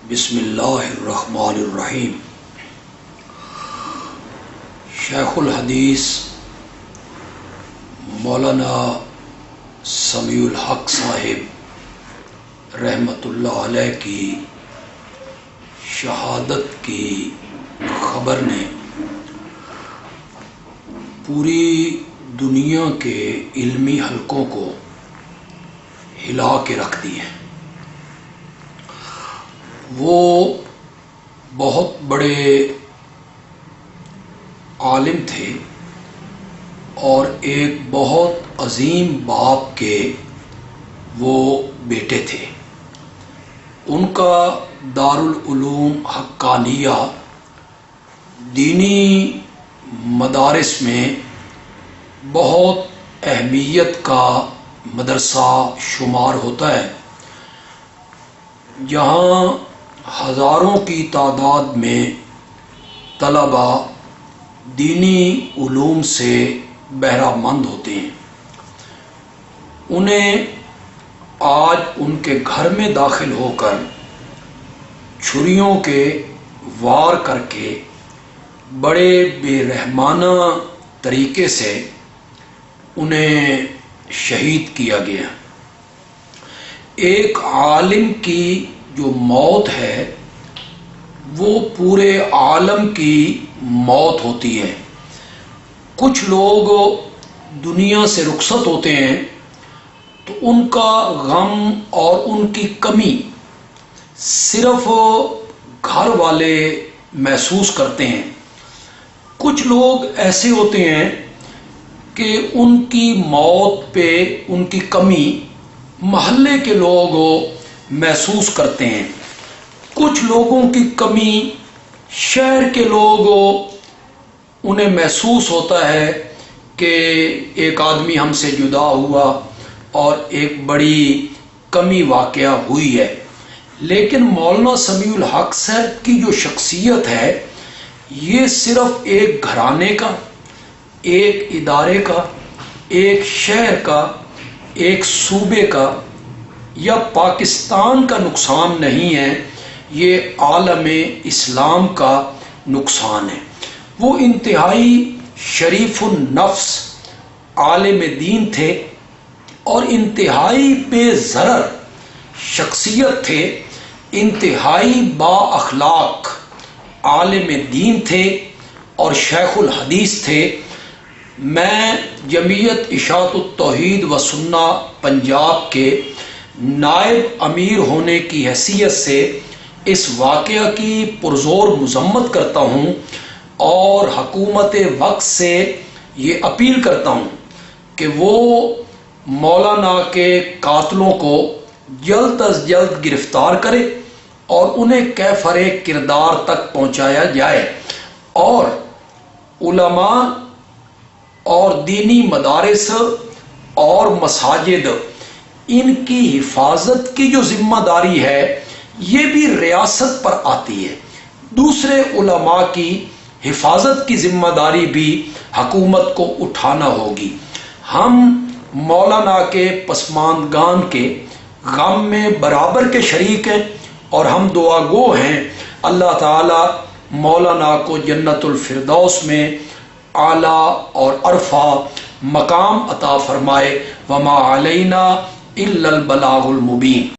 بسم اللہ الرحمن الرحیم۔ شیخ الحدیث مولانا سمیع الحق صاحب رحمۃ اللہ علیہ کی شہادت کی خبر نے پوری دنیا کے علمی حلقوں کو ہلا کے رکھ دی ہے۔ وہ بہت بڑے عالم تھے اور ایک بہت عظیم باپ کے وہ بیٹے تھے۔ ان کا دارالعلوم حقانیہ دینی مدارس میں بہت اہمیت کا مدرسہ شمار ہوتا ہے، جہاں ہزاروں کی تعداد میں طلباء دینی علوم سے بہرہ مند ہوتے ہیں۔ انہیں آج ان کے گھر میں داخل ہو کر چھریوں کے وار کر کے بڑے بے رحمانہ طریقے سے انہیں شہید کیا گیا۔ ایک عالم کی جو موت ہے وہ پورے عالم کی موت ہوتی ہے۔ کچھ لوگ دنیا سے رخصت ہوتے ہیں تو ان کا غم اور ان کی کمی صرف گھر والے محسوس کرتے ہیں۔ کچھ لوگ ایسے ہوتے ہیں کہ ان کی موت پہ ان کی کمی محلے کے لوگ محسوس کرتے ہیں۔ کچھ لوگوں کی کمی شہر کے لوگ انہیں محسوس ہوتا ہے کہ ایک آدمی ہم سے جدا ہوا اور ایک بڑی کمی واقعہ ہوئی ہے۔ لیکن مولانا سمیع الحق صاحب کی جو شخصیت ہے یہ صرف ایک گھرانے کا، ایک ادارے کا، ایک شہر کا، ایک صوبے کا یا پاکستان کا نقصان نہیں ہے، یہ عالم اسلام کا نقصان ہے۔ وہ انتہائی شریف النفس عالم دین تھے اور انتہائی بے ضرر شخصیت تھے، انتہائی با اخلاق عالم دین تھے اور شیخ الحدیث تھے۔ میں جمعیت اشاعت التوحید و سنہ پنجاب کے نائب امیر ہونے کی حیثیت سے اس واقعہ کی پرزور مذمت کرتا ہوں اور حکومت وقت سے یہ اپیل کرتا ہوں کہ وہ مولانا کے قاتلوں کو جلد از جلد گرفتار کرے اور انہیں کیفر کردار تک پہنچایا جائے، اور علماء اور دینی مدارس اور مساجد ان کی حفاظت کی جو ذمہ داری ہے یہ بھی ریاست پر آتی ہے۔ دوسرے علماء کی حفاظت کی ذمہ داری بھی حکومت کو اٹھانا ہوگی۔ ہم مولانا کے پسماندگان کے غم میں برابر کے شریک ہیں اور ہم دعا گو ہیں اللہ تعالی مولانا کو جنت الفردوس میں اعلیٰ اور عرفہ مقام عطا فرمائے۔ وما علینا الا البلاغ المبین۔